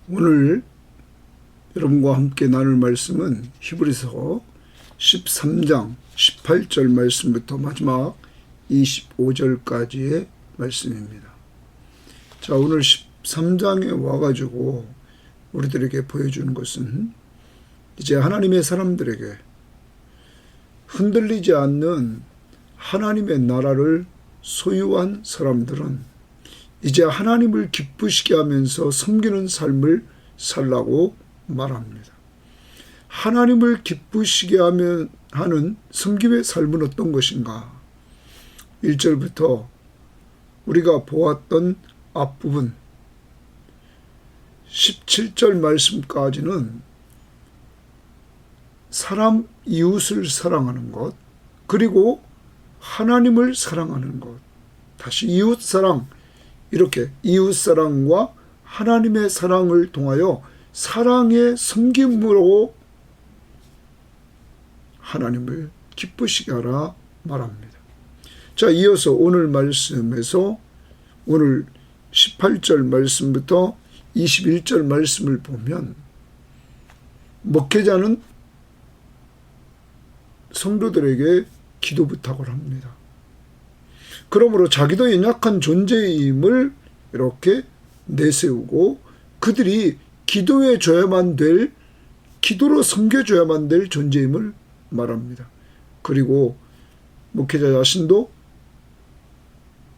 오늘 여러분과 함께 나눌 말씀은 히브리서 13장 18절 말씀부터 마지막 25절까지의 말씀입니다. 자, 오늘 13장에 와가지고 우리들에게 보여주는 것은 이제 하나님의 사람들에게 흔들리지 않는 하나님의 나라를 소유한 사람들은 이제 하나님을 기쁘시게 하면서 섬기는 삶을 살라고 말합니다. 하나님을 기쁘시게 하는 섬김의 삶은 어떤 것인가? 1절부터 우리가 보았던 앞부분 17절 말씀까지는 사람 이웃을 사랑하는 것, 그리고 하나님을 사랑하는 것, 다시 이웃사랑, 이렇게 이웃사랑과 하나님의 사랑을 통하여 사랑의 섬김으로 하나님을 기쁘시게 하라 말합니다. 자, 이어서 오늘 말씀에서 오늘 18절 말씀부터 21절 말씀을 보면 목회자는 성도들에게 기도 부탁을 합니다. 그러므로 자기도 연약한 존재임을 이렇게 내세우고 그들이 기도해 줘야만 될, 기도로 섬겨줘야만 될 존재임을 말합니다. 그리고 목회자 자신도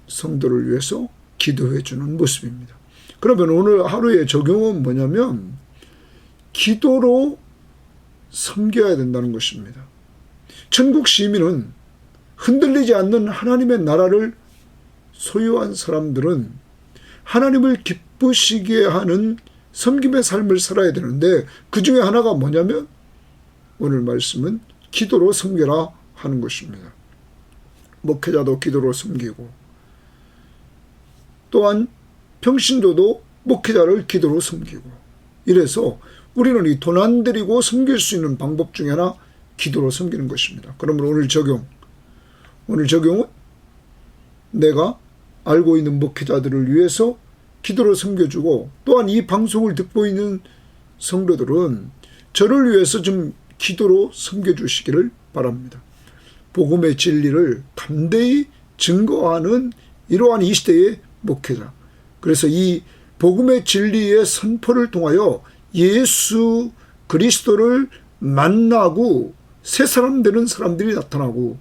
성도를 위해서 기도해 주는 모습입니다. 그러면 오늘 하루의 적용은 뭐냐면 기도로 섬겨야 된다는 것입니다. 천국 시민은 흔들리지 않는 하나님의 나라를 소유한 사람들은 하나님을 기쁘시게 하는 섬김의 삶을 살아야 되는데 그 중에 하나가 뭐냐면 오늘 말씀은 기도로 섬겨라 하는 것입니다. 목회자도 기도로 섬기고 또한 평신도도 목회자를 기도로 섬기고 이래서 우리는 이 돈 안 들이고 섬길 수 있는 방법 중에 하나 기도로 섬기는 것입니다. 그러면 오늘 적용은 내가 알고 있는 목회자들을 위해서 기도로 섬겨주고 또한 이 방송을 듣고 있는 성도들은 저를 위해서 좀 기도로 섬겨주시기를 바랍니다. 복음의 진리를 담대히 증거하는 이러한 이 시대의 목회자. 그래서 이 복음의 진리의 선포를 통하여 예수 그리스도를 만나고 새 사람 되는 사람들이 나타나고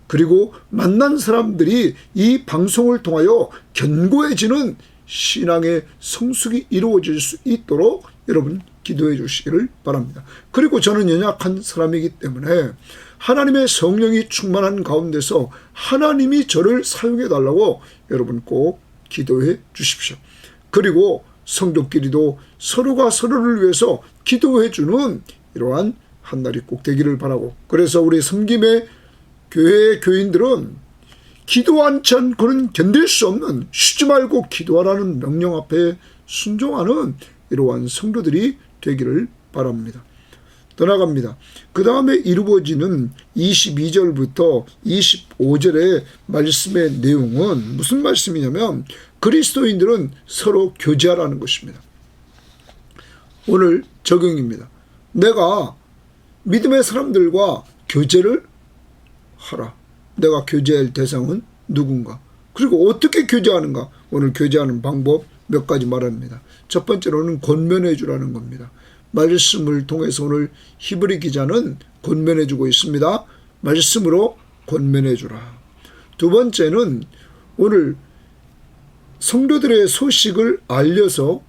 그리고 만난 사람들이 이 방송을 통하여 견고해지는 신앙의 성숙이 이루어질 수 있도록 여러분 기도해 주시기를 바랍니다. 그리고 저는 연약한 사람이기 때문에 하나님의 성령이 충만한 가운데서 하나님이 저를 사용해 달라고 여러분 꼭 기도해 주십시오. 그리고 성도끼리도 서로가 서로를 위해서 기도해 주는 이러한 한 날이 꼭 되기를 바라고, 그래서 우리 섬김의 교회의 교인들은 기도하지 않고는 견딜 수 없는, 쉬지 말고 기도하라는 명령 앞에 순종하는 이러한 성도들이 되기를 바랍니다. 더 나아갑니다. 그 다음에 이루어지는 22절부터 25절의 말씀의 내용은 무슨 말씀이냐면 그리스도인들은 서로 교제하라는 것입니다. 오늘 적용입니다. 내가 믿음의 사람들과 교제를 하라. 내가 교제할 대상은 누군가? 그리고 어떻게 교제하는가? 오늘 교제하는 방법 몇 가지 말합니다. 첫 번째로는 권면해 주라는 겁니다. 말씀을 통해서 오늘 히브리 기자는 권면해 주고 있습니다. 말씀으로 권면해 주라. 두 번째는 오늘 성도들의 소식을 알려서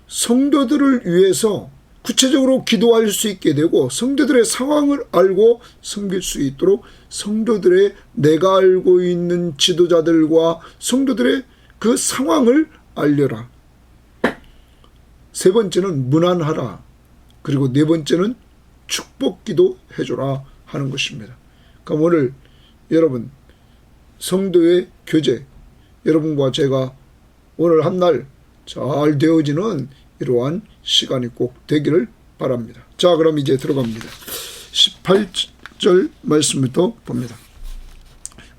성도들을 위해서 구체적으로 기도할 수 있게 되고 성도들의 상황을 알고 섬길 수 있도록 성도들의 내가 알고 있는 지도자들과 성도들의 그 상황을 알려라. 세 번째는 문안하라. 그리고 네 번째는 축복기도 해줘라 하는 것입니다. 그럼 오늘 여러분 성도의 교제, 여러분과 제가 오늘 한 날 잘 되어지는 이러한 시간이 꼭 되기를 바랍니다. 자, 그럼 이제 들어갑니다. 18절 말씀부터 봅니다.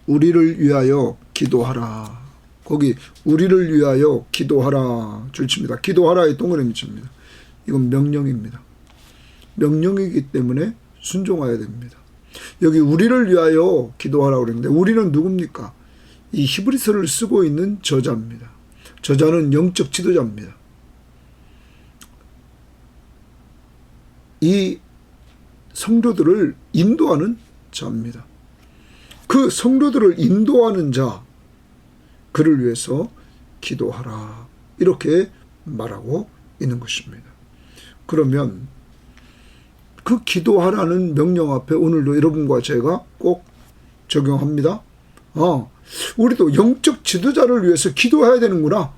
우리를 위하여 기도하라. 거기 우리를 위하여 기도하라 줄칩니다. 기도하라의 동그라미 칩니다. 이건 명령입니다. 명령이기 때문에 순종해야 됩니다. 여기 우리를 위하여 기도하라고 그랬는데 우리는 누굽니까? 이 히브리서를 쓰고 있는 저자입니다. 저자는 영적 지도자입니다. 이 성도들을 인도하는 자입니다. 그 성도들을 인도하는 자, 그를 위해서 기도하라. 이렇게 말하고 있는 것입니다. 그러면 그 기도하라는 명령 앞에 오늘도 여러분과 제가 꼭 적용합니다. 우리도 영적 지도자를 위해서 기도해야 되는구나.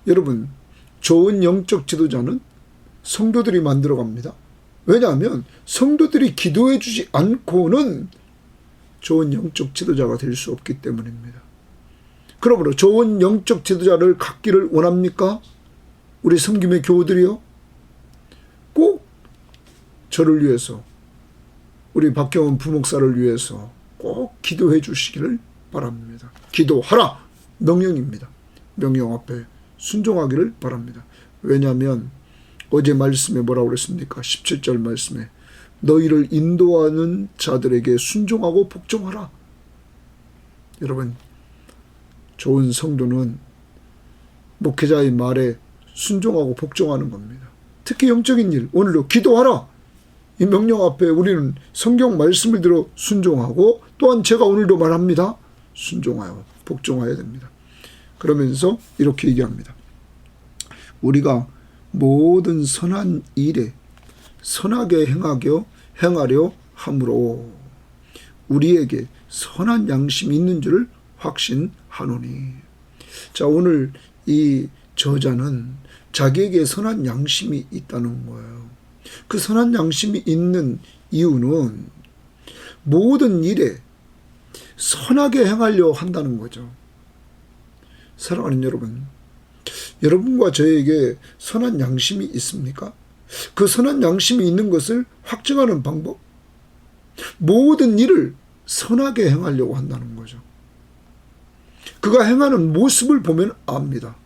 여러분, 좋은 영적 지도자는 성도들이 만들어갑니다. 왜냐하면 성도들이 기도해 주지 않고는 좋은 영적 지도자가 될 수 없기 때문입니다. 그러므로 좋은 영적 지도자를 갖기를 원합니까? 우리 섬김의 교우들이요? 꼭 저를 위해서, 우리 박경원 부목사를 위해서 꼭 기도해 주시기를 바랍니다. 기도하라! 명령입니다. 명령 앞에 순종하기를 바랍니다. 왜냐하면 어제 말씀에 뭐라고 그랬습니까? 17절 말씀에 너희를 인도하는 자들에게 순종하고 복종하라. 여러분, 좋은 성도는 목회자의 말에 순종하고 복종하는 겁니다. 특히 영적인 일, 오늘도 기도하라. 이 명령 앞에 우리는 성경 말씀을 들어 순종하고 또한 제가 오늘도 말합니다. 순종하여 복종해야 됩니다. 그러면서 이렇게 얘기합니다. 우리가 모든 선한 일에 선하게 행하려 함으로 우리에게 선한 양심이 있는 줄을 확신하노니. 자, 오늘 이 저자는 자기에게 선한 양심이 있다는 거예요. 그 선한 양심이 있는 이유는 모든 일에 선하게 행하려 한다는 거죠. 사랑하는 여러분, 여러분과 저에게 선한 양심이 있습니까? 그 선한 양심이 있는 것을 확증하는 방법, 모든 일을 선하게 행하려고 한다는 거죠. 그가 행하는 모습을 보면 압니다.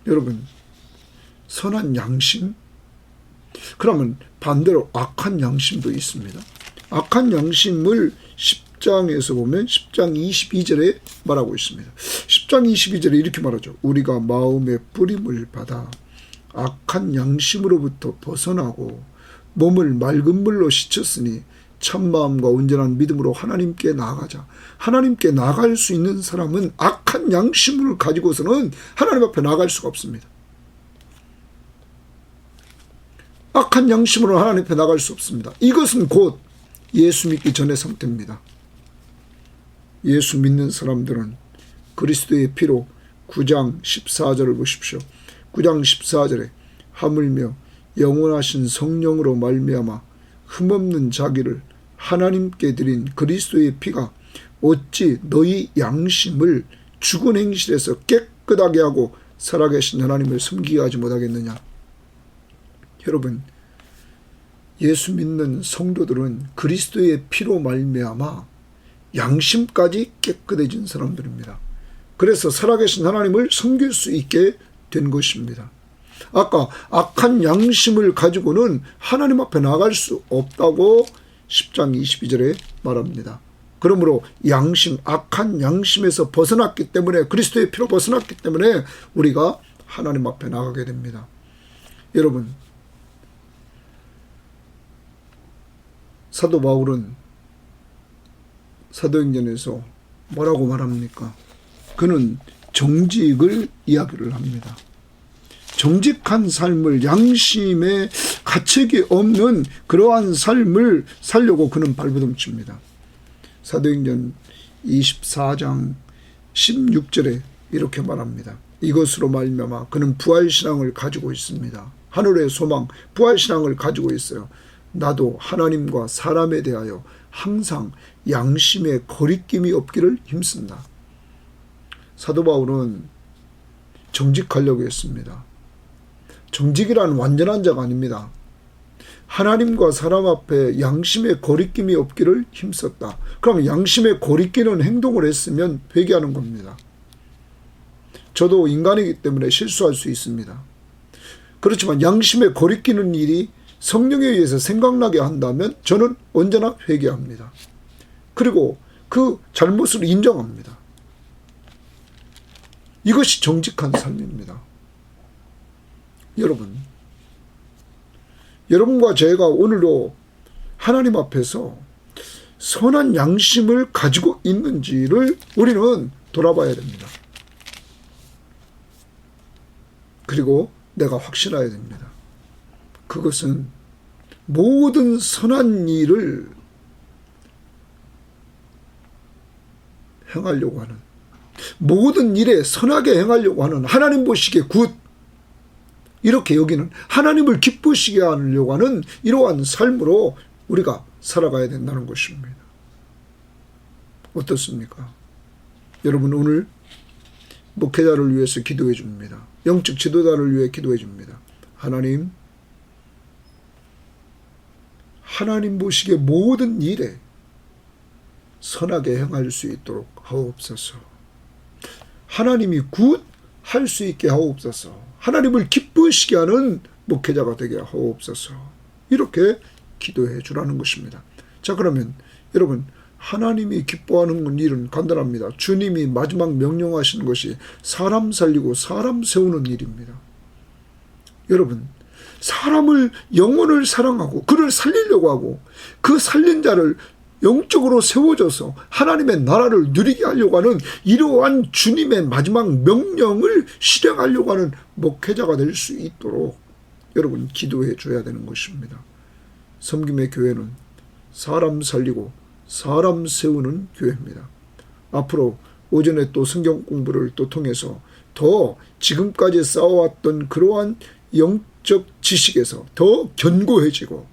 여러분, 선한 양심? 그러면 반대로 악한 양심도 있습니다. 악한 양심을 10장에서 보면 10장 22절에 말하고 있습니다. 10장 22절에 이렇게 말하죠. 우리가 마음의 뿌림을 받아 악한 양심으로부터 벗어나고 몸을 맑은 물로 씻었으니 참마음과 온전한 믿음으로 하나님께 나아가자. 하나님께 나아갈 수 있는 사람은 악한 양심을 가지고서는 하나님 앞에 나아갈 수가 없습니다. 악한 양심으로 하나님 앞에 나아갈 수 없습니다. 이것은 곧 예수 믿기 전의 상태입니다. 예수 믿는 사람들은 그리스도의 피로 9장 14절을 보십시오. 9장 14절에 하물며 영원하신 성령으로 말미암아 흠없는 자기를 하나님께 드린 그리스도의 피가 어찌 너희 양심을 죽은 행실에서 깨끗하게 하고 살아계신 하나님을 섬기게 하지 못하겠느냐. 여러분, 예수 믿는 성도들은 그리스도의 피로 말미암아 양심까지 깨끗해진 사람들입니다. 그래서 살아계신 하나님을 섬길 수 있게 된 것입니다. 아까 악한 양심을 가지고는 하나님 앞에 나갈 수 없다고 10장 22절에 말합니다. 그러므로 양심, 악한 양심에서 벗어났기 때문에, 그리스도의 피로 벗어났기 때문에 우리가 하나님 앞에 나가게 됩니다. 여러분, 사도 바울은 사도행전에서 뭐라고 말합니까? 그는 정직을 이야기를 합니다. 정직한 삶을, 양심에 가책이 없는 그러한 삶을 살려고 그는 발버둥칩니다. 사도행전 24장 16절에 이렇게 말합니다. 이것으로 말미암아 그는 부활신앙을 가지고 있습니다. 하늘의 소망, 부활신앙을 가지고 있어요. 나도 하나님과 사람에 대하여 항상 양심에 거리낌이 없기를 힘쓴다. 사도 바울은 정직하려고 했습니다. 정직이란 완전한 자가 아닙니다. 하나님과 사람 앞에 양심에 거리낌이 없기를 힘썼다. 그럼 양심에 거리끼는 행동을 했으면 회개하는 겁니다. 저도 인간이기 때문에 실수할 수 있습니다. 그렇지만 양심에 거리끼는 일이 성령에 의해서 생각나게 한다면 저는 언제나 회개합니다. 그리고 그 잘못을 인정합니다. 이것이 정직한 삶입니다. 여러분과 제가 오늘도 하나님 앞에서 선한 양심을 가지고 있는지를 우리는 돌아봐야 됩니다. 그리고 내가 확신해야 됩니다. 그것은 모든 선한 일을 행하려고 하는, 모든 일에 선하게 행하려고 하는, 하나님 보시기에 굿 이렇게 여기는, 하나님을 기쁘시게 하려고 하는 이러한 삶으로 우리가 살아가야 된다는 것입니다. 어떻습니까? 여러분, 오늘 목회자를 위해서 기도해 줍니다. 영적 지도자를 위해 기도해 줍니다. 하나님 보시기에 모든 일에 선하게 행할 수 있도록 하옵소서. 하나님이 굿 할 수 있게 하옵소서. 하나님을 기쁘시게 하는 목회자가 되게 하옵소서. 이렇게 기도해 주라는 것입니다. 자, 그러면 여러분, 하나님이 기뻐하는 일은 간단합니다. 주님이 마지막 명령하시는 것이 사람 살리고 사람 세우는 일입니다. 여러분, 사람을, 영혼을 사랑하고 그를 살리려고 하고 그 살린 자를 영적으로 세워줘서 하나님의 나라를 누리게 하려고 하는 이러한 주님의 마지막 명령을 실행하려고 하는 목회자가 될 수 있도록 여러분 기도해 줘야 되는 것입니다. 섬김의 교회는 사람 살리고 사람 세우는 교회입니다. 앞으로 오전에 또 성경 공부를 또 통해서 더 지금까지 쌓아왔던 그러한 영적 지식에서 더 견고해지고,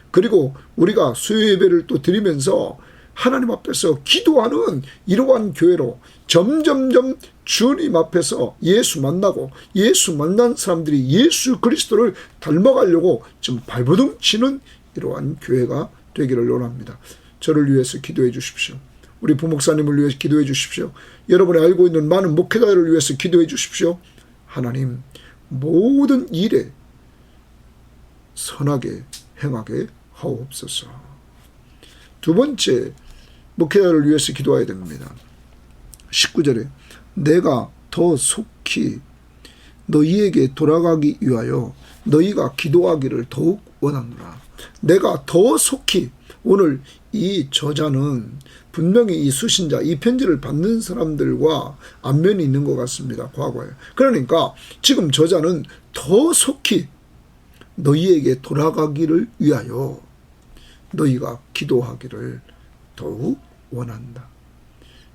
그리고 우리가 수요 예배를 또 드리면서 하나님 앞에서 기도하는 이러한 교회로 점점점 주님 앞에서 예수 만나고, 예수 만난 사람들이 예수 그리스도를 닮아가려고 좀 발버둥 치는 이러한 교회가 되기를 원합니다. 저를 위해서 기도해 주십시오. 우리 부목사님을 위해서 기도해 주십시오. 여러분이 알고 있는 많은 목회자를 위해서 기도해 주십시오. 하나님, 모든 일에 선하게 행하게 하옵소서. 두 번째, 목회자를 위해서 기도해야 됩니다. 19절에 내가 더 속히 너희에게 돌아가기 위하여 너희가 기도하기를 더욱 원하노라. 내가 더 속히, 오늘 이 저자는 분명히 이 수신자, 이 편지를 받는 사람들과 안면이 있는 것 같습니다. 과거에. 그러니까 지금 저자는 더 속히 너희에게 돌아가기를 위하여 너희가 기도하기를 더욱 원한다.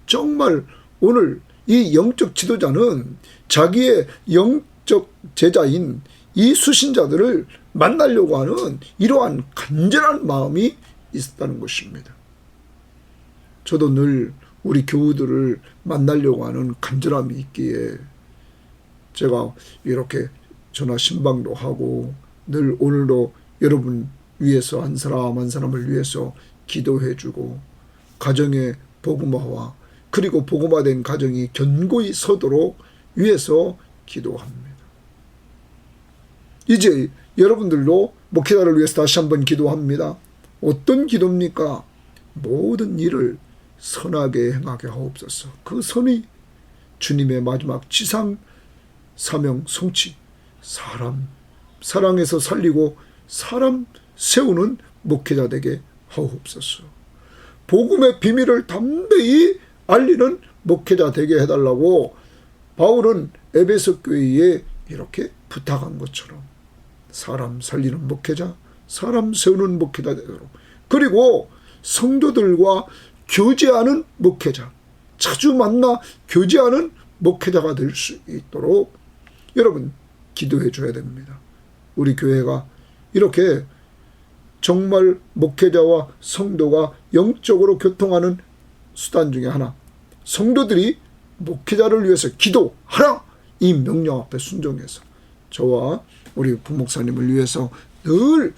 정말 오늘 이 영적 지도자는 자기의 영적 제자인 이 수신자들을 만나려고 하는 이러한 간절한 마음이 있었다는 것입니다. 저도 늘 우리 교우들을 만나려고 하는 간절함이 있기에 제가 이렇게 전화 신방도 하고 늘 오늘도 여러분 위해서 한 사람 한 사람을 위해서 기도해주고 가정의 복음화와 그리고 복음화된 가정이 견고히 서도록 위해서 기도합니다. 이제 여러분들도 목회자를 위해서 다시 한번 기도합니다. 어떤 기도입니까? 모든 일을 선하게 행하게 하옵소서. 그 선이 주님의 마지막 지상 사명 성취, 사랑해서 살리고 사람 세우는 목회자 되게 하옵소서. 복음의 비밀을 담대히 알리는 목회자 되게 해달라고 바울은 에베소 교회에 이렇게 부탁한 것처럼 사람 살리는 목회자, 사람 세우는 목회자 되도록, 그리고 성도들과 교제하는 목회자, 자주 만나 교제하는 목회자가 될 수 있도록 여러분 기도해 줘야 됩니다. 우리 교회가 이렇게 정말 목회자와 성도가 영적으로 교통하는 수단 중에 하나, 성도들이 목회자를 위해서 기도하라, 이 명령 앞에 순종해서 저와 우리 부목사님을 위해서 늘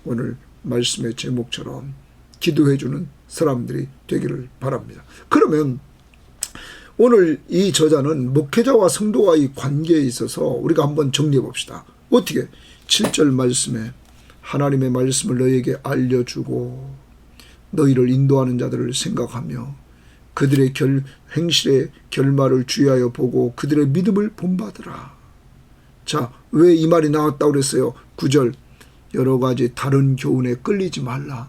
오늘 말씀의 제목처럼 기도해 주는 사람들이 되기를 바랍니다. 그러면 오늘 이 저자는 목회자와 성도와의 관계에 있어서 우리가 한번 정리해 봅시다. 어떻게? 7절 말씀에 하나님의 말씀을 너희에게 알려주고 너희를 인도하는 자들을 생각하며 그들의 행실의 결말을 주의하여 보고 그들의 믿음을 본받으라. 자, 왜 이 말이 나왔다고 그랬어요? 9절, 여러 가지 다른 교훈에 끌리지 말라.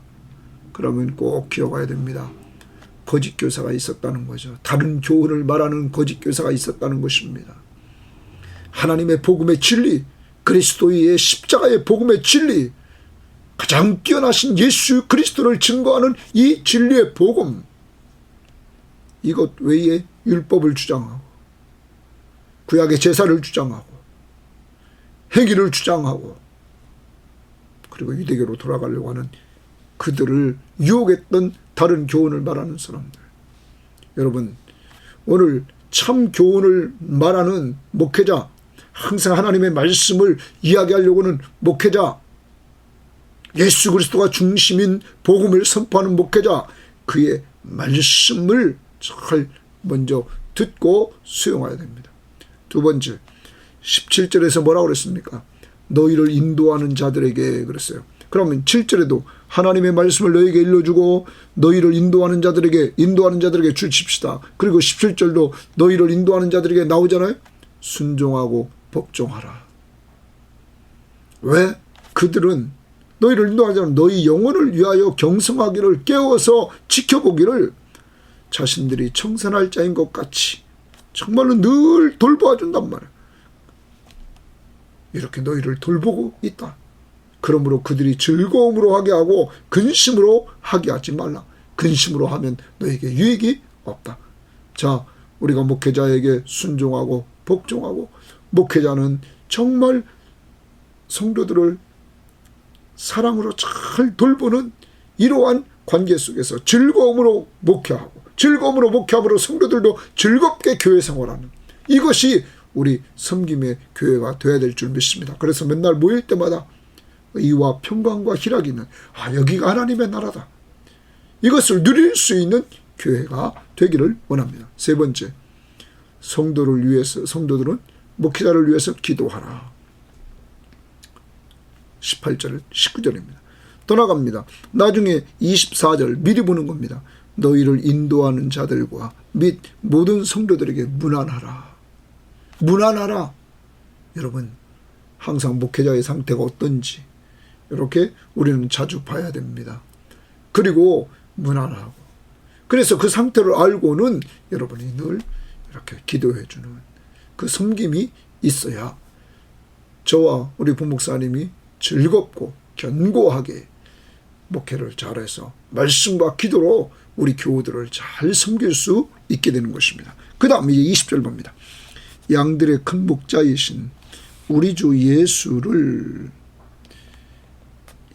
그러면 꼭 기억해야 됩니다. 거짓 교사가 있었다는 거죠. 다른 교훈을 말하는 거짓 교사가 있었다는 것입니다. 하나님의 복음의 진리, 그리스도의 십자가의 복음의 진리, 가장 뛰어나신 예수 그리스도를 증거하는 이 진리의 복음, 이것 외에 율법을 주장하고 구약의 제사를 주장하고 행위를 주장하고 그리고 유대교로 돌아가려고 하는 그들을 유혹했던 다른 교훈을 말하는 사람들. 여러분, 오늘 참 교훈을 말하는 목회자, 항상 하나님의 말씀을 이야기하려고 하는 목회자, 예수 그리스도가 중심인 복음을 선포하는 목회자, 그의 말씀을 잘 먼저 듣고 수용해야 됩니다. 두 번째, 17절에서 뭐라고 그랬습니까? 너희를 인도하는 자들에게 그랬어요. 그러면 7절에도 하나님의 말씀을 너희에게 일러주고 너희를 인도하는 자들에게 주십시다. 그리고 17절도 너희를 인도하는 자들에게 나오잖아요. 순종하고 복종하라. 왜? 그들은 너희를 인도하는 자는 너희 영혼을 위하여 경성하기를 깨워서 지켜보기를 자신들이 청산할 자인 것 같이 정말로 늘 돌보아 준단 말이에요. 이렇게 너희를 돌보고 있다. 그러므로 그들이 즐거움으로 하게 하고 근심으로 하게 하지 말라. 근심으로 하면 너에게 유익이 없다. 자, 우리가 목회자에게 순종하고 복종하고 목회자는 정말 성도들을 사랑으로 잘 돌보는 이러한 관계 속에서 즐거움으로 목회하고 즐거움으로 목회함으로 성도들도 즐겁게 교회 생활하는 이것이 우리 섬김의 교회가 되어야 될 줄 믿습니다. 그래서 맨날 모일 때마다 의와 평강과 희락이 있는 여기가 하나님의 나라다. 이것을 누릴 수 있는 교회가 되기를 원합니다. 세 번째, 성도들은 목회자를 위해서 기도하라. 18절, 19절입니다. 더 나갑니다. 나중에 24절 미리 보는 겁니다. 너희를 인도하는 자들과 및 모든 성도들에게 문안하라. 문안하라. 여러분, 항상 목회자의 상태가 어떤지 이렇게 우리는 자주 봐야 됩니다. 그리고 문안하고 그래서 그 상태를 알고는 여러분이 늘 이렇게 기도해 주는 그 섬김이 있어야 저와 우리 부목사님이 즐겁고 견고하게 목회를 잘해서 말씀과 기도로 우리 교우들을 잘 섬길 수 있게 되는 것입니다. 그 다음 이제 20절 봅니다. 양들의 큰 목자이신 우리 주 예수를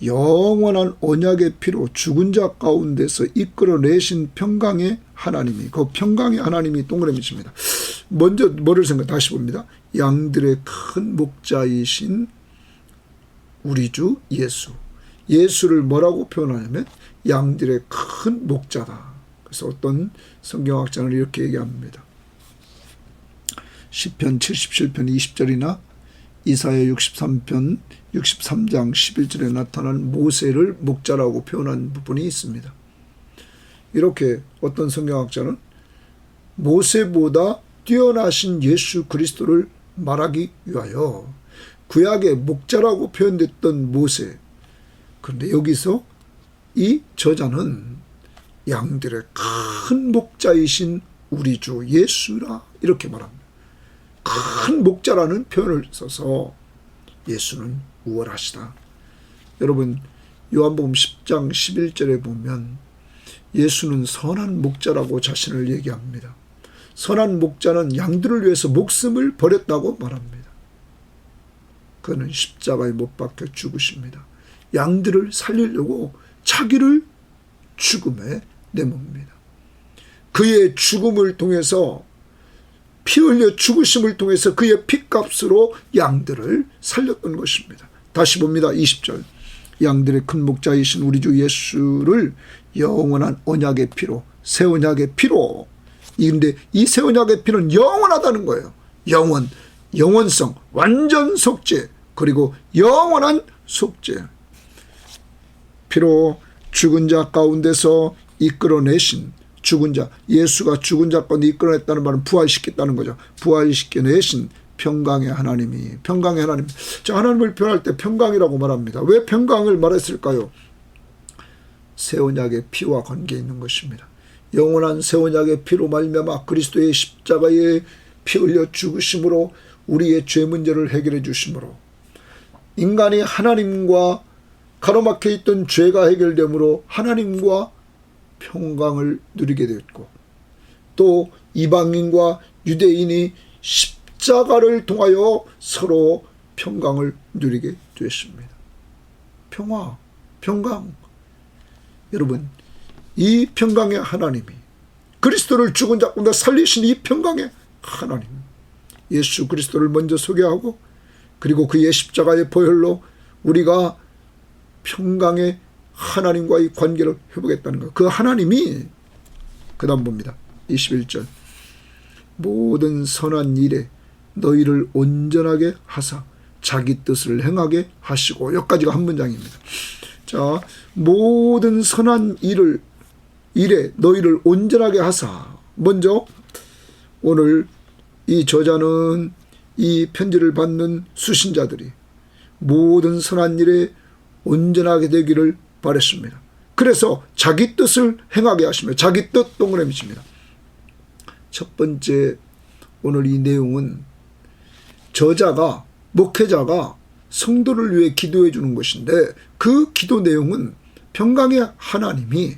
영원한 언약의 피로 죽은 자 가운데서 이끌어내신 평강의 하나님이, 그 평강의 하나님이 동그라미 칩니다. 먼저 뭐를 다시 봅니다. 양들의 큰 목자이신 우리 주 예수. 예수를 뭐라고 표현하냐면 양들의 큰 목자다. 그래서 어떤 성경학자는 이렇게 얘기합니다. 시편 77편 20절이나 이사야 63편 63장 11절에 나타난 모세를 목자라고 표현한 부분이 있습니다. 이렇게 어떤 성경학자는 모세보다 뛰어나신 예수 그리스도를 말하기 위하여 구약의 목자라고 표현됐던 모세, 그런데 여기서 이 저자는 양들의 큰 목자이신 우리 주 예수라 이렇게 말합니다. 큰 목자라는 표현을 써서 예수는 우월하시다. 여러분, 요한복음 10장 11절에 보면 예수는 선한 목자라고 자신을 얘기합니다. 선한 목자는 양들을 위해서 목숨을 버렸다고 말합니다. 그는 십자가에 못 박혀 죽으십니다. 양들을 살리려고 자기를 죽음에 내뭅니다. 그의 죽음을 통해서 피 흘려 죽으심을 통해서 그의 피값으로 양들을 살렸던 것입니다. 다시 봅니다. 20절. 양들의 큰 목자이신 우리 주 예수를 영원한 언약의 피로, 새 언약의 피로 근데 이 새 언약의 피는 영원하다는 거예요. 영원성, 완전 속죄, 그리고 영원한 속죄. 피로 죽은 자 가운데서 이끌어내신 죽은 자, 예수가 죽은 자 가운데 이끌어냈다는 말은 부활시켰다는 거죠. 부활시켜내신 평강의 하나님이, 평강의 하나님. 자, 하나님을 표현할 때 평강이라고 말합니다. 왜 평강을 말했을까요? 새 언약의 피와 관계 있는 것입니다. 영원한 새 언약의 피로 말미암아 그리스도의 십자가에 피 흘려 죽으심으로 우리의 죄 문제를 해결해 주심으로 인간이 하나님과 가로막혀 있던 죄가 해결되므로 하나님과 평강을 누리게 되었고, 또 이방인과 유대인이 십자가를 통하여 서로 평강을 누리게 되었습니다. 평강. 여러분, 이 평강의 하나님이, 그리스도를 죽은 자 가운데 살리신 이 평강의 하나님, 예수 그리스도를 먼저 소개하고, 그리고 그의 십자가의 보혈로 우리가 평강의 하나님과의 관계를 회복했다는 것. 그 하나님이 그 다음 봅니다. 21절. 모든 선한 일에 너희를 온전하게 하사 자기 뜻을 행하게 하시고. 여기까지가 한 문장입니다. 자, 모든 선한 일에 너희를 온전하게 하사. 먼저 오늘 이 저자는 이 편지를 받는 수신자들이 모든 선한 일에 온전하게 되기를 바랬습니다. 그래서 자기 뜻을 행하게 하시며, 자기 뜻 동그라미 칩니다. 첫 번째, 오늘 이 내용은 저자가, 목회자가 성도를 위해 기도해 주는 것인데, 그 기도 내용은 평강의 하나님이,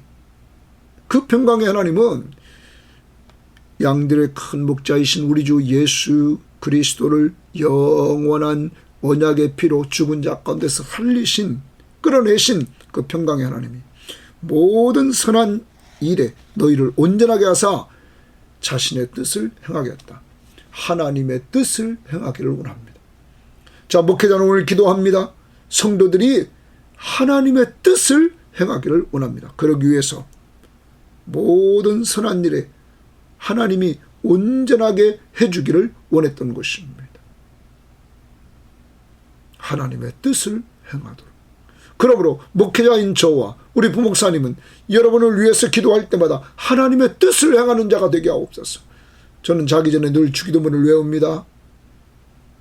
그 평강의 하나님은 양들의 큰 목자이신 우리 주 예수 그리스도를 영원한 언약의 피로 죽은 자 가운데서 살리신, 끌어내신 그 평강의 하나님이 모든 선한 일에 너희를 온전하게 하사 자신의 뜻을 행하게 했다. 하나님의 뜻을 행하기를 원합니다. 자, 목회자는 오늘 기도합니다. 성도들이 하나님의 뜻을 행하기를 원합니다. 그러기 위해서 모든 선한 일에 하나님이 온전하게 해주기를 원했던 것입니다. 하나님의 뜻을 행하도록. 그러므로 목회자인 저와 우리 부목사님은 여러분을 위해서 기도할 때마다 하나님의 뜻을 행하는 자가 되게 하옵소서. 저는 자기 전에 늘 주기도문을 외웁니다.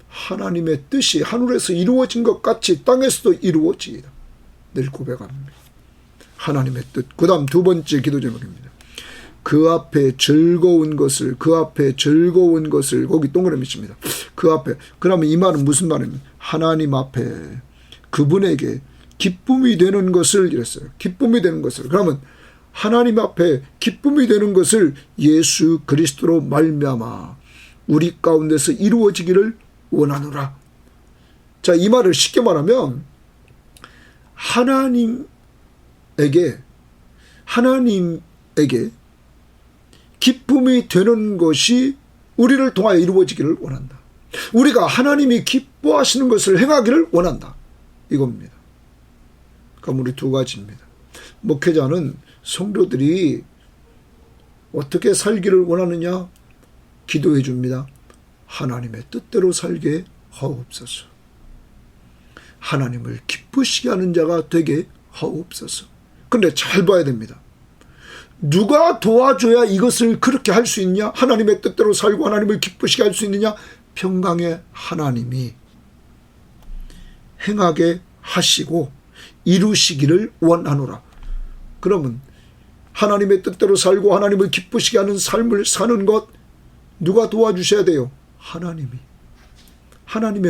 하나님의 뜻이 하늘에서 이루어진 것 같이 땅에서도 이루어지이다. 늘 고백합니다. 하나님의 뜻. 그 다음 두 번째 기도 제목입니다. 그 앞에 즐거운 것을, 거기 동그라미 칩니다. 그 앞에. 그러면 이 말은 무슨 말입니까? 하나님 앞에 그분에게 기쁨이 되는 것을, 이랬어요. 기쁨이 되는 것을. 그러면 하나님 앞에 기쁨이 되는 것을 예수 그리스도로 말미암아 우리 가운데서 이루어지기를 원하노라. 자, 이 말을 쉽게 말하면 하나님에게 기쁨이 되는 것이 우리를 통하여 이루어지기를 원한다. 우리가 하나님이 기뻐하시는 것을 행하기를 원한다. 이겁니다. 그럼 우리 두 가지입니다. 목회자는 성도들이 어떻게 살기를 원하느냐? 기도해 줍니다. 하나님의 뜻대로 살게 하옵소서. 하나님을 기쁘시게 하는 자가 되게 하옵소서. 그런데 잘 봐야 됩니다. 누가 도와줘야 이것을 그렇게 할 수 있냐? 하나님의 뜻대로 살고 하나님을 기쁘시게 할 수 있느냐? 평강의 하나님이 행하게 하시고 이루시기를 원하노라. 그러면 하나님의 뜻대로 살고 하나님을 기쁘시게 하는 삶을 사는 것 누가 도와주셔야 돼요? 하나님의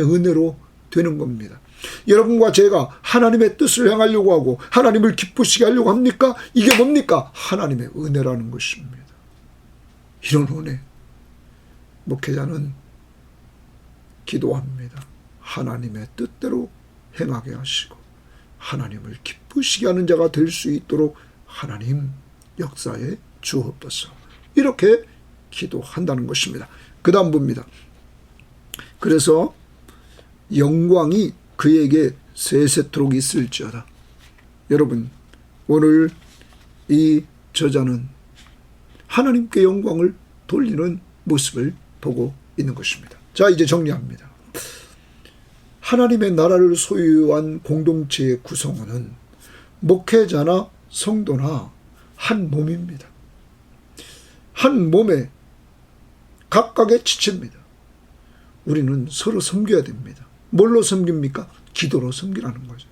은혜로 되는 겁니다. 여러분과 제가 하나님의 뜻을 행하려고 하고 하나님을 기쁘시게 하려고 합니까? 이게 뭡니까? 하나님의 은혜라는 것입니다. 이런 은혜. 목회자는 기도합니다. 하나님의 뜻대로 행하게 하시고 하나님을 기쁘시게 하는 자가 될 수 있도록 하나님 역사에 주옵소서. 이렇게 기도한다는 것입니다. 그 다음 봅니다. 그래서 영광이 그에게 세세토록 있을지어다. 여러분, 오늘 이 저자는 하나님께 영광을 돌리는 모습을 보고 있는 것입니다. 자, 이제 정리합니다. 하나님의 나라를 소유한 공동체의 구성원은 목회자나 성도나 한 몸입니다. 한 몸에 각각의 지체입니다. 우리는 서로 섬겨야 됩니다. 뭘로 섬깁니까? 기도로 섬기라는 거죠.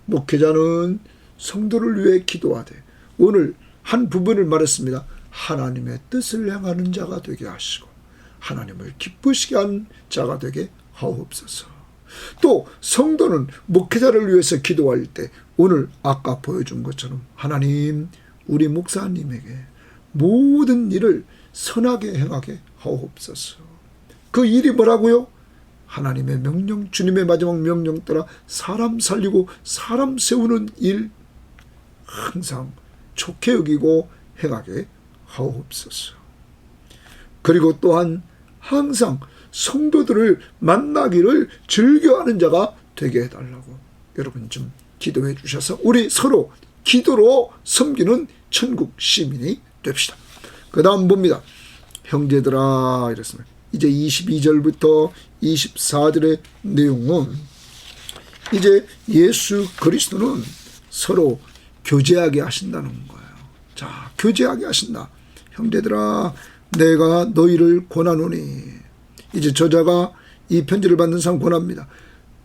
목회자는 성도를 위해 기도하되, 오늘 한 부분을 말했습니다. 하나님의 뜻을 행하는 자가 되게 하시고 하나님을 기쁘시게 한 자가 되게 하옵소서. 또 성도는 목회자를 위해서 기도할 때 오늘 아까 보여준 것처럼 하나님, 우리 목사님에게 모든 일을 선하게 행하게 하옵소서. 그 일이 뭐라고요? 하나님의 명령, 주님의 마지막 명령 따라 사람 살리고 사람 세우는 일 항상 좋게 여기고 행하게 하옵소서. 그리고 또한 항상 성도들을 만나기를 즐겨하는 자가 되게 해달라고 여러분 좀 기도해 주셔서 우리 서로 기도로 섬기는 천국 시민이 됩시다. 그 다음 봅니다. 형제들아 이랬습니다. 이제 22절부터 24절의 내용은 이제 예수 그리스도는 서로 교제하게 하신다는 거예요. 자, 교제하게 하신다. 형제들아 내가 너희를 권하노니, 이제 저자가 이 편지를 받는 사람 권합니다.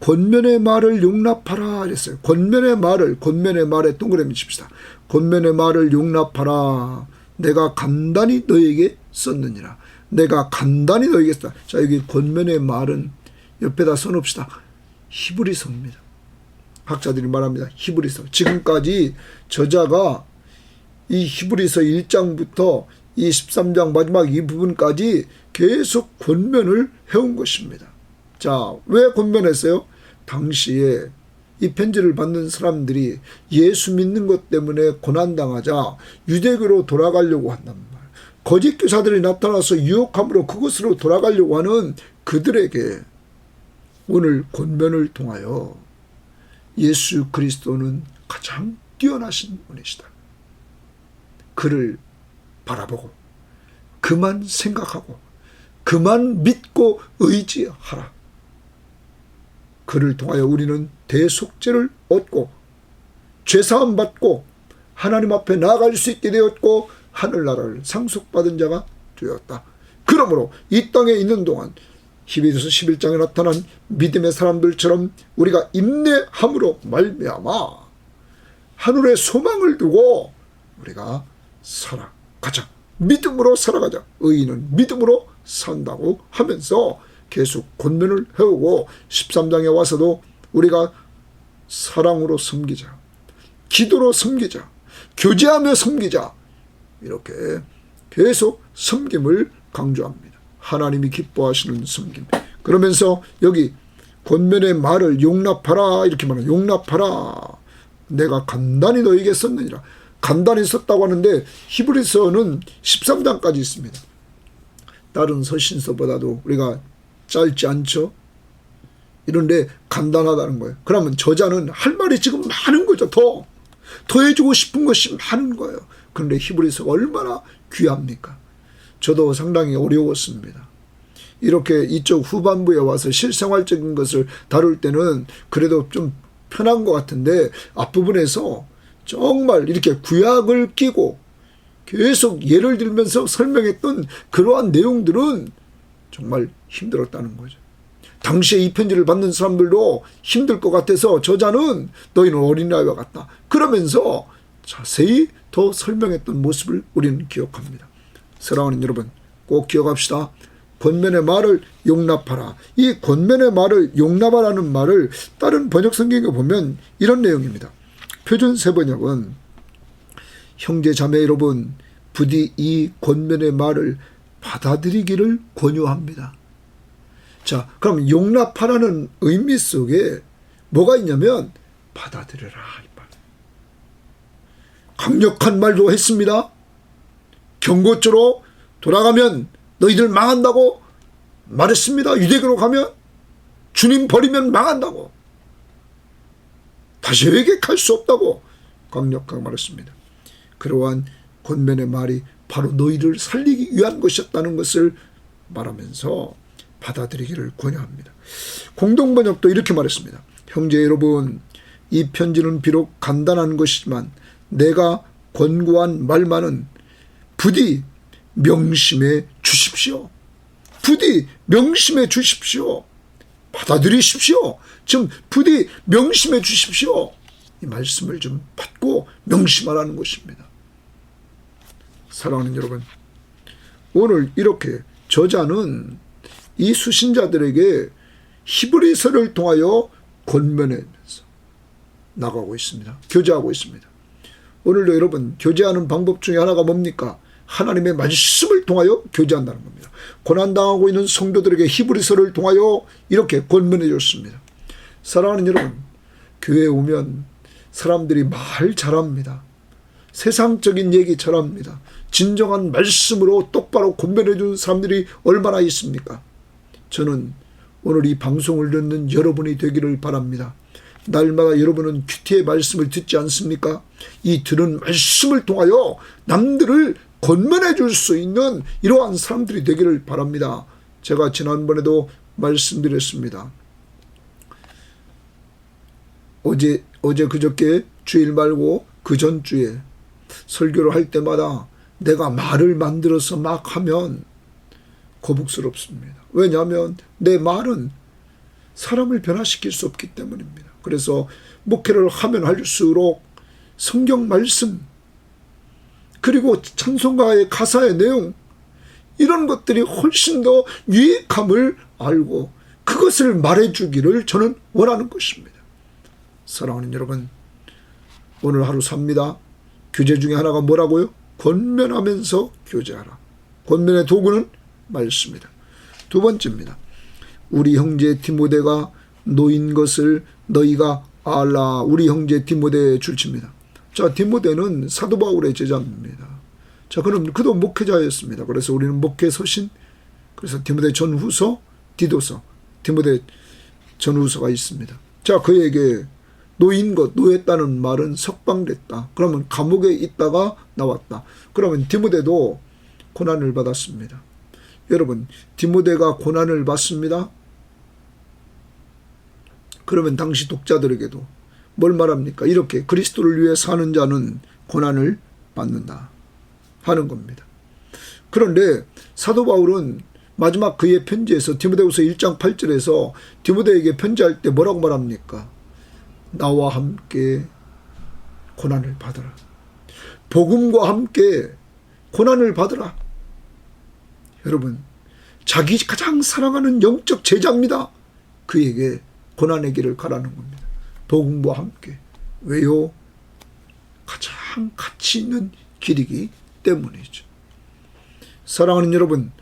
권면의 말을 용납하라 이랬어요. 권면의 말에 동그라미 칩시다. 권면의 말을 용납하라. 내가 간단히 너에게 썼느니라. 내가 간단히 너에게 썼다. 자, 여기 권면의 말은 옆에다 써놓읍시다. 히브리서입니다. 학자들이 말합니다. 히브리서. 지금까지 저자가 이 히브리서 1장부터 이 13장 마지막 이 부분까지 계속 권면을 해온 것입니다. 자, 왜 권면했어요? 당시에 이 편지를 받는 사람들이 예수 믿는 것 때문에 고난당하자 유대교로 돌아가려고 한단 말이에요. 거짓 교사들이 나타나서 유혹함으로 그것으로 돌아가려고 하는 그들에게 오늘 권면을 통하여 예수 그리스도는 가장 뛰어나신 분이시다. 그를 바라보고 그만 생각하고 그만 믿고 의지하라. 그를 통하여 우리는 대속죄를 얻고 죄사함 받고 하나님 앞에 나아갈 수 있게 되었고 하늘나라를 상속받은 자가 되었다. 그러므로 이 땅에 있는 동안 히브리서 11장에 나타난 믿음의 사람들처럼 우리가 인내함으로 말미암아 하늘의 소망을 두고 우리가 살아가자. 믿음으로 살아가자. 의인은 믿음으로 산다고 하면서 계속 권면을 해오고 13장에 와서도 우리가 사랑으로 섬기자. 기도로 섬기자. 교제하며 섬기자. 이렇게 계속 섬김을 강조합니다. 하나님이 기뻐하시는 섬김. 그러면서 여기 권면의 말을 용납하라 이렇게 말해요. 용납하라. 내가 간단히 너에게 썼느니라. 간단히 썼다고 하는데 히브리서는 13장까지 있습니다. 다른 서신서보다도 우리가 짧지 않죠? 이런데 간단하다는 거예요. 그러면 저자는 할 말이 지금 많은 거죠. 더 해주고 싶은 것이 많은 거예요. 그런데 히브리서가 얼마나 귀합니까? 저도 상당히 어려웠습니다. 이렇게 이쪽 후반부에 와서 실생활적인 것을 다룰 때는 그래도 좀 편한 것 같은데 앞부분에서 정말 이렇게 구약을 끼고 계속 예를 들면서 설명했던 그러한 내용들은 정말 힘들었다는 거죠. 당시에 이 편지를 받는 사람들도 힘들 것 같아서 저자는 너희는 어린아이와 같다. 그러면서 자세히 더 설명했던 모습을 우리는 기억합니다. 사랑하는 여러분, 꼭 기억합시다. 권면의 말을 용납하라. 이 권면의 말을 용납하라는 말을 다른 번역 성경에 보면 이런 내용입니다. 표준 세번역은 형제 자매 여러분, 부디 이 권면의 말을 받아들이기를 권유합니다. 자, 그럼 용납하라는 의미 속에 뭐가 있냐면 받아들여라 이 말. 강력한 말도 했습니다. 경고조로 돌아가면 너희들 망한다고 말했습니다. 유대교로 가면 주님 버리면 망한다고. 다시 회개할 수 없다고 강력하게 말했습니다. 그러한 권면의 말이 바로 너희를 살리기 위한 것이었다는 것을 말하면서 받아들이기를 권유합니다. 공동번역도 이렇게 말했습니다. 형제 여러분, 이 편지는 비록 간단한 것이지만 내가 권고한 말만은 부디 명심해 주십시오. 부디 명심해 주십시오. 받아들이십시오. 좀 부디 명심해 주십시오. 이 말씀을 좀 받고 명심하라는 것입니다. 사랑하는 여러분, 오늘 이렇게 저자는 이 수신자들에게 히브리서를 통하여 권면하면서 나가고 있습니다. 교제하고 있습니다. 오늘도 여러분, 교제하는 방법 중에 하나가 뭡니까? 하나님의 말씀을 통하여 교제한다는 겁니다. 고난당하고 있는 성도들에게 히브리서를 통하여 이렇게 권면해 줬습니다. 사랑하는 여러분, 교회에 오면 사람들이 말 잘합니다. 세상적인 얘기 잘합니다. 진정한 말씀으로 똑바로 권면해 준 사람들이 얼마나 있습니까? 저는 오늘 이 방송을 듣는 여러분이 되기를 바랍니다. 날마다 여러분은 큐티의 말씀을 듣지 않습니까? 이 들은 말씀을 통하여 남들을 권면해 줄 수 있는 이러한 사람들이 되기를 바랍니다. 제가 지난번에도 말씀드렸습니다. 어제 그저께 주일 말고 그 전주에 설교를 할 때마다 내가 말을 만들어서 막 하면 거북스럽습니다. 왜냐하면 내 말은 사람을 변화시킬 수 없기 때문입니다. 그래서 목회를 하면 할수록 성경 말씀 그리고 찬송가의 가사의 내용 이런 것들이 훨씬 더 유익함을 알고 그것을 말해주기를 저는 원하는 것입니다. 사랑하는 여러분, 오늘 하루 삽니다. 교제 중에 하나가 뭐라고요? 권면하면서 교제하라. 권면의 도구는 말씀이다. 두 번째입니다. 우리 형제 디모데가 놓인 것을 너희가 알라. 우리 형제 디모데의 줄치입니다. 자, 디모데는 사도 바울의 제자입니다. 자, 그럼 그도 목회자였습니다. 그래서 우리는 목회 서신, 그래서 디모데 전후서, 디도서, 디모데 전후서가 있습니다. 자, 그에게 놓인 것, 놓였다는 말은 석방됐다. 그러면 감옥에 있다가 나왔다. 그러면 디모데도 고난을 받았습니다. 여러분, 디모데가 고난을 받습니다. 그러면 당시 독자들에게도 뭘 말합니까? 이렇게 그리스도를 위해 사는 자는 고난을 받는다 하는 겁니다. 그런데 사도 바울은 마지막 그의 편지에서 디모데후서 1장 8절에서 디모데에게 편지할 때 뭐라고 말합니까? 나와 함께 고난을 받으라. 복음과 함께 고난을 받으라. 여러분, 자기 가장 사랑하는 영적 제자입니다. 그에게 고난의 길을 가라는 겁니다. 복음과 함께. 왜요? 가장 가치 있는 길이기 때문이죠. 사랑하는 여러분,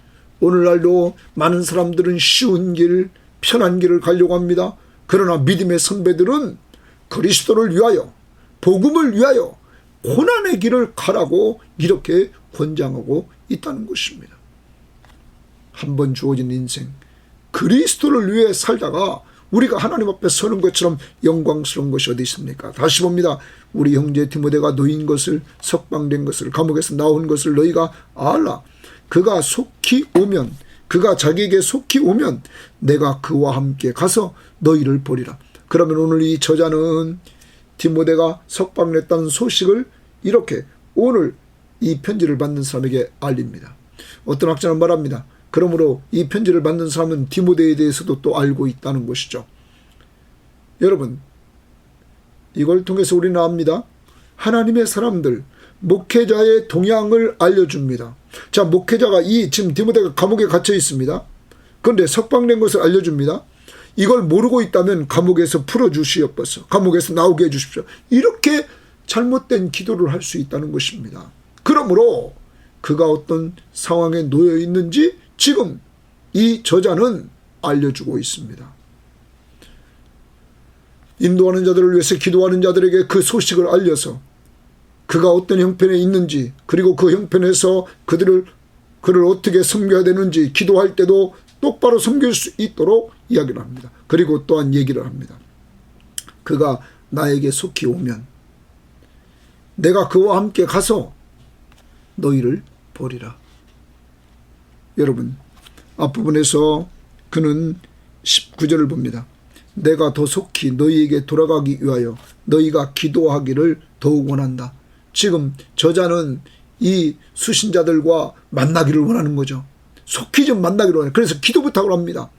오늘날도 많은 사람들은 쉬운 길, 편한 길을 가려고 합니다. 그러나 믿음의 선배들은 그리스도를 위하여, 복음을 위하여 고난의 길을 가라고 이렇게 권장하고 있다는 것입니다. 한 번 주어진 인생, 그리스도를 위해 살다가 우리가 하나님 앞에 서는 것처럼 영광스러운 것이 어디 있습니까? 다시 봅니다. 우리 형제 디모데가 놓인 것을, 석방된 것을, 감옥에서 나온 것을 너희가 알라. 그가 속히 오면, 그가 자기에게 속히 오면 내가 그와 함께 가서 너희를 보리라. 그러면 오늘 이 저자는 디모데가 석방됐다는 소식을 이렇게 오늘 이 편지를 받는 사람에게 알립니다. 어떤 학자는 말합니다. 그러므로 이 편지를 받는 사람은 디모데에 대해서도 또 알고 있다는 것이죠. 여러분, 이걸 통해서 우리는 압니다. 하나님의 사람들, 목회자의 동향을 알려줍니다. 자, 목회자가 지금 디모데가 감옥에 갇혀 있습니다. 그런데 석방된 것을 알려줍니다. 이걸 모르고 있다면 감옥에서 풀어주시옵소서. 감옥에서 나오게 해주십시오. 이렇게 잘못된 기도를 할 수 있다는 것입니다. 그러므로 그가 어떤 상황에 놓여 있는지 지금 이 저자는 알려주고 있습니다. 인도하는 자들을 위해서 기도하는 자들에게 그 소식을 알려서 그가 어떤 형편에 있는지, 그리고 그 형편에서 그를 어떻게 섬겨야 되는지 기도할 때도 똑바로 섬길 수 있도록 이야기를 합니다. 그리고 또한 얘기를 합니다. 그가 나에게 속히 오면 내가 그와 함께 가서 너희를 보리라. 여러분, 앞부분에서 그는 19절을 봅니다. 내가 더 속히 너희에게 돌아가기 위하여 너희가 기도하기를 더욱 원한다. 지금 저자는 이 수신자들과 만나기를 원하는 거죠. 속히 좀 만나기를 원해요. 그래서 기도 부탁을 합니다.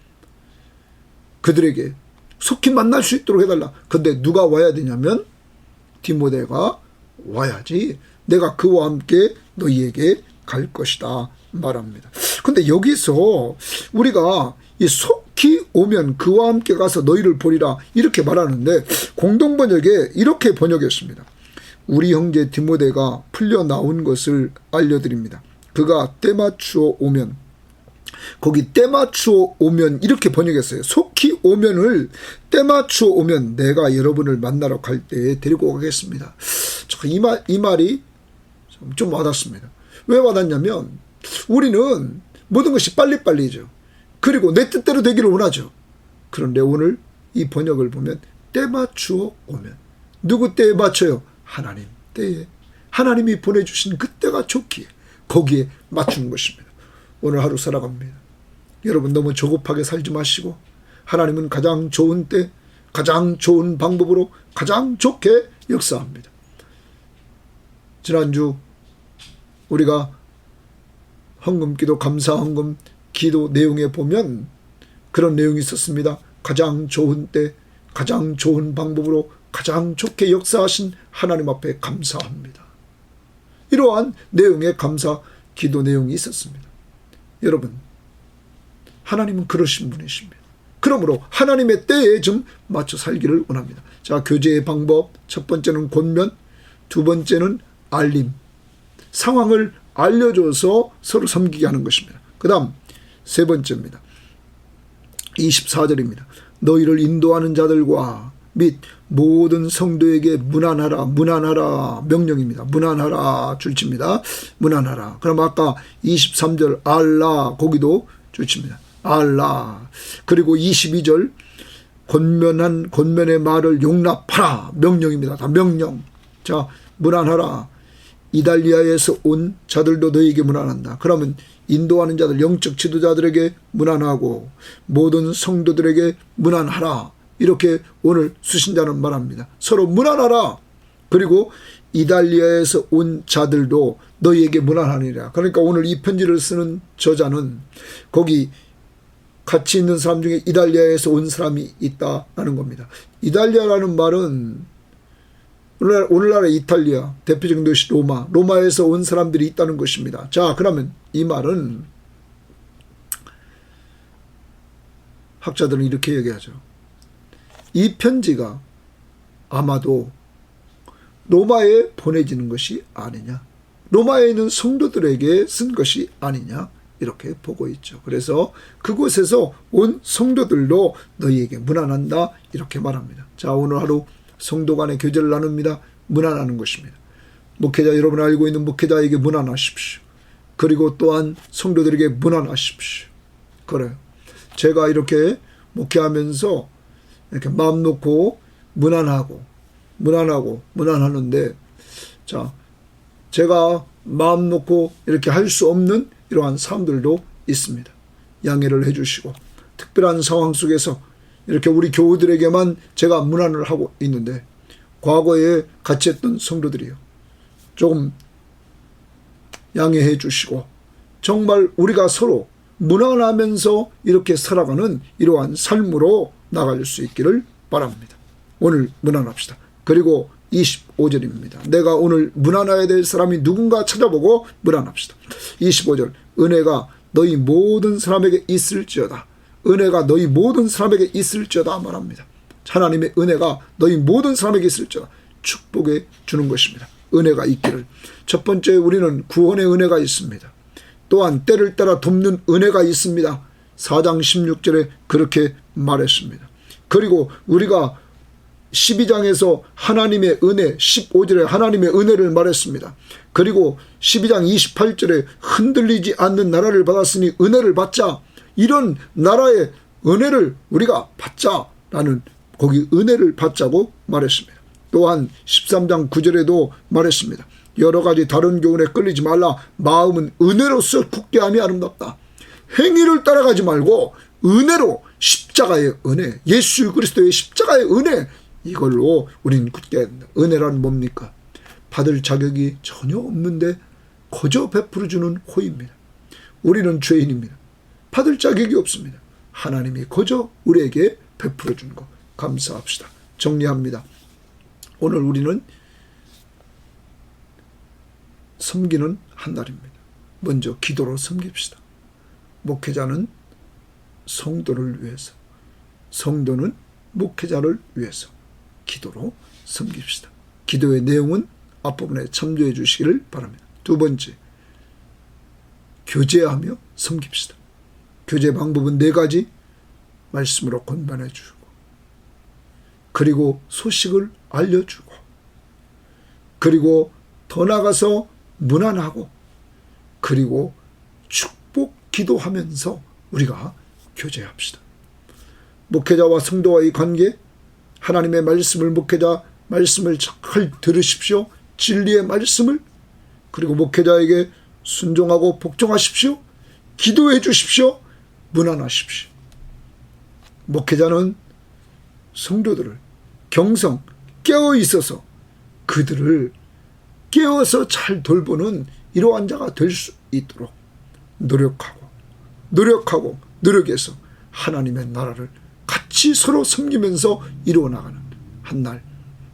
그들에게 속히 만날 수 있도록 해달라. 근데 누가 와야 되냐면 디모데가 와야지 내가 그와 함께 너희에게 갈 것이다 말합니다. 근데 여기서 우리가 이 속히 오면 그와 함께 가서 너희를 보리라 이렇게 말하는데 공동번역에 이렇게 번역했습니다. 우리 형제 디모데가 풀려 나온 것을 알려드립니다. 그가 때맞추어 오면, 거기 때맞추어 오면 이렇게 번역했어요. 속히 오면을 때맞추어 오면 내가 여러분을 만나러 갈 때에 데리고 가겠습니다. 이 말이 좀 와닿습니다. 왜 와닿냐면 우리는 모든 것이 빨리빨리죠. 그리고 내 뜻대로 되기를 원하죠. 그런데 오늘 이 번역을 보면 때맞추어 오면, 누구 때에 맞춰요? 하나님 때에, 하나님이 보내주신 그때가 좋기에 거기에 맞추는 것입니다. 오늘 하루 살아갑니다. 여러분 너무 조급하게 살지 마시고 하나님은 가장 좋은 때, 가장 좋은 방법으로 가장 좋게 역사합니다. 지난주 우리가 헌금기도, 감사헌금 기도 내용에 보면 그런 내용이 있었습니다. 가장 좋은 때, 가장 좋은 방법으로 가장 좋게 역사하신 하나님 앞에 감사합니다. 이러한 내용의 감사 기도 내용이 있었습니다. 여러분, 하나님은 그러신 분이십니다. 그러므로 하나님의 때에 좀 맞춰 살기를 원합니다. 자, 교제의 방법, 첫 번째는 권면, 두 번째는 알림, 상황을 알려줘서 서로 섬기게 하는 것입니다. 그 다음 세 번째입니다. 24절입니다. 너희를 인도하는 자들과 및 모든 성도에게 문안하라. 문안하라 명령입니다. 문안하라 줄칩니다. 문안하라. 그럼 아까 23절 알라, 거기도 줄칩니다. 알라. 그리고 22절 권면의 말을 용납하라 명령입니다. 다 명령. 자, 문안하라. 이달리아에서 온 자들도 너희에게 문안한다. 그러면 인도하는 자들, 영적 지도자들에게 문안하고 모든 성도들에게 문안하라. 이렇게 오늘 수신자는 말합니다. 서로 문안하라. 그리고 이달리아에서 온 자들도 너희에게 문안하니라. 그러니까 오늘 이 편지를 쓰는 저자는 거기 같이 있는 사람 중에 이달리아에서 온 사람이 있다는 겁니다. 이달리아라는 말은 오늘날의 이탈리아, 대표적인 도시 로마에서 온 사람들이 있다는 것입니다. 자, 그러면 이 말은 학자들은 이렇게 얘기하죠. 이 편지가 아마도 로마에 보내지는 것이 아니냐, 로마에 있는 성도들에게 쓴 것이 아니냐, 이렇게 보고 있죠. 그래서 그곳에서 온 성도들도 너희에게 문안한다 이렇게 말합니다. 자, 오늘 하루 성도 간의 교제를 나눕니다. 문안하는 것입니다. 목회자, 여러분 알고 있는 목회자에게 문안하십시오. 그리고 또한 성도들에게 문안하십시오. 그래요. 제가 이렇게 목회하면서 이렇게 마음 놓고 문안하는데, 자, 제가 마음 놓고 이렇게 할 수 없는 이러한 사람들도 있습니다. 양해를 해주시고, 특별한 상황 속에서 이렇게 우리 교우들에게만 제가 문안을 하고 있는데, 과거에 같이 했던 성도들이요, 조금 양해해 주시고 정말 우리가 서로 문안하면서 이렇게 살아가는 이러한 삶으로 나갈 수 있기를 바랍니다. 오늘 문안합시다. 그리고 25절입니다. 내가 오늘 문안해야 될 사람이 누군가 찾아보고 문안합시다. 25절, 은혜가 너희 모든 사람에게 있을지어다. 은혜가 너희 모든 사람에게 있을지어다 말합니다. 하나님의 은혜가 너희 모든 사람에게 있을지어다. 축복해 주는 것입니다. 은혜가 있기를. 첫 번째, 우리는 구원의 은혜가 있습니다. 또한 때를 따라 돕는 은혜가 있습니다. 4장 16절에 그렇게 말했습니다. 그리고 우리가 12장에서 하나님의 은혜, 15절에 하나님의 은혜를 말했습니다. 그리고 12장 28절에 흔들리지 않는 나라를 받았으니 은혜를 받자. 이런 나라의 은혜를 우리가 받자라는, 거기 은혜를 받자고 말했습니다. 또한 13장 9절에도 말했습니다. 여러 가지 다른 교훈에 끌리지 말라. 마음은 은혜로서 굳게함이 아름답다. 행위를 따라가지 말고 은혜로, 십자가의 은혜, 예수 그리스도의 십자가의 은혜, 이걸로 우리는 굳게 한다. 은혜란 뭡니까? 받을 자격이 전혀 없는데 거저 베풀어주는 호의입니다. 우리는 죄인입니다. 받을 자격이 없습니다. 하나님이 거저 우리에게 베풀어주는 것 감사합시다. 정리합니다. 오늘 우리는 섬기는 한 날입니다. 먼저 기도로 섬깁시다. 목회자는 성도를 위해서, 성도는 목회자를 위해서 기도로 섬깁시다. 기도의 내용은 앞부분에 참조해 주시기를 바랍니다. 두 번째, 교제하며 섬깁시다. 교제 방법은 4가지 말씀으로 권면해 주고, 그리고 소식을 알려주고, 그리고 더 나아가서 문안하고, 그리고 축복 기도하면서 우리가 교제합시다. 목회자와 성도와의 관계, 하나님의 말씀을, 목회자 말씀을 잘 들으십시오. 진리의 말씀을. 그리고 목회자에게 순종하고 복종하십시오. 기도해 주십시오. 문안하십시오. 목회자는 성도들을 경성 깨어 있어서 그들을 깨어서 잘 돌보는 이러한 자가 될 수 있도록 노력해서 하나님의 나라를 같이 서로 섬기면서 이루어나가는 한 날,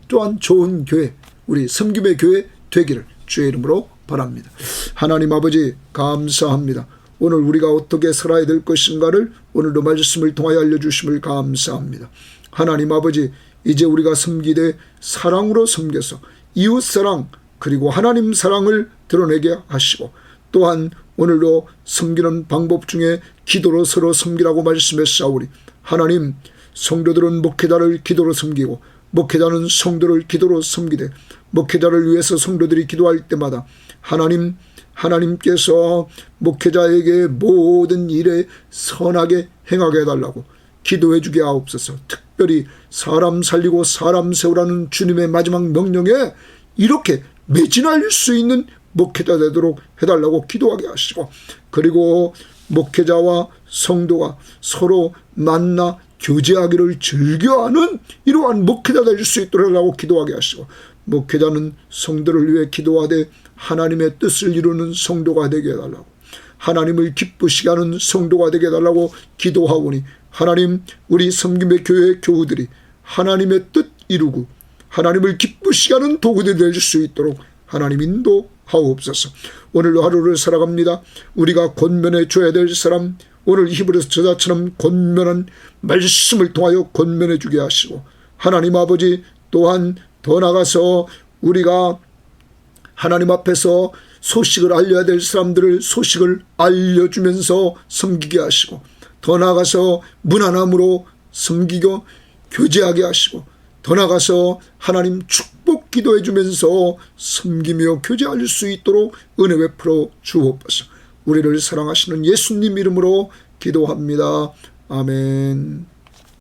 또한 좋은 교회, 우리 섬김의 교회 되기를 주의 이름으로 바랍니다. 하나님 아버지 감사합니다. 오늘 우리가 어떻게 살아야 될 것인가를 오늘도 말씀을 통하여 알려주심을 감사합니다. 하나님 아버지, 이제 우리가 섬기되 사랑으로 섬겨서 이웃사랑 그리고 하나님 사랑을 드러내게 하시고, 또한 오늘도 섬기는 방법 중에 기도로 서로 섬기라고 말씀했사오니, 하나님, 성도들은 목회자를 기도로 섬기고 목회자는 성도를 기도로 섬기되, 목회자를 위해서 성도들이 기도할 때마다 하나님께서 목회자에게 모든 일에 선하게 행하게 해달라고 기도해 주게 하옵소서. 특별히 사람 살리고 사람 세우라는 주님의 마지막 명령에 이렇게 매진할 수 있는 목회자 되도록 해달라고 기도하게 하시고, 그리고 목회자와 성도가 서로 만나 교제하기를 즐겨하는 이러한 목회자 될 수 있도록 하라고 기도하게 하시고, 목회자는 성도를 위해 기도하되 하나님의 뜻을 이루는 성도가 되게 해달라고, 하나님을 기쁘시게 하는 성도가 되게 해달라고 기도하오니, 하나님, 우리 섬김의 교회 교우들이 하나님의 뜻 이루고 하나님을 기쁘시게 하는 도구들이 될 수 있도록 하나님 인도하옵소서. 오늘도 하루를 살아갑니다. 우리가 권면해 줘야 될 사람, 오늘 히브리서 저자처럼 권면한 말씀을 통하여 권면해 주게 하시고, 하나님 아버지, 또한 더 나아가서 우리가 하나님 앞에서 소식을 알려야 될 사람들을 소식을 알려주면서 섬기게 하시고, 더 나아가서 문안함으로 섬기고 교제하게 하시고, 더 나아가서 하나님 축복 기도해 주면서 섬기며 교제할 수 있도록 은혜 베풀어 주옵소서. 우리를 사랑하시는 예수님 이름으로 기도합니다. 아멘.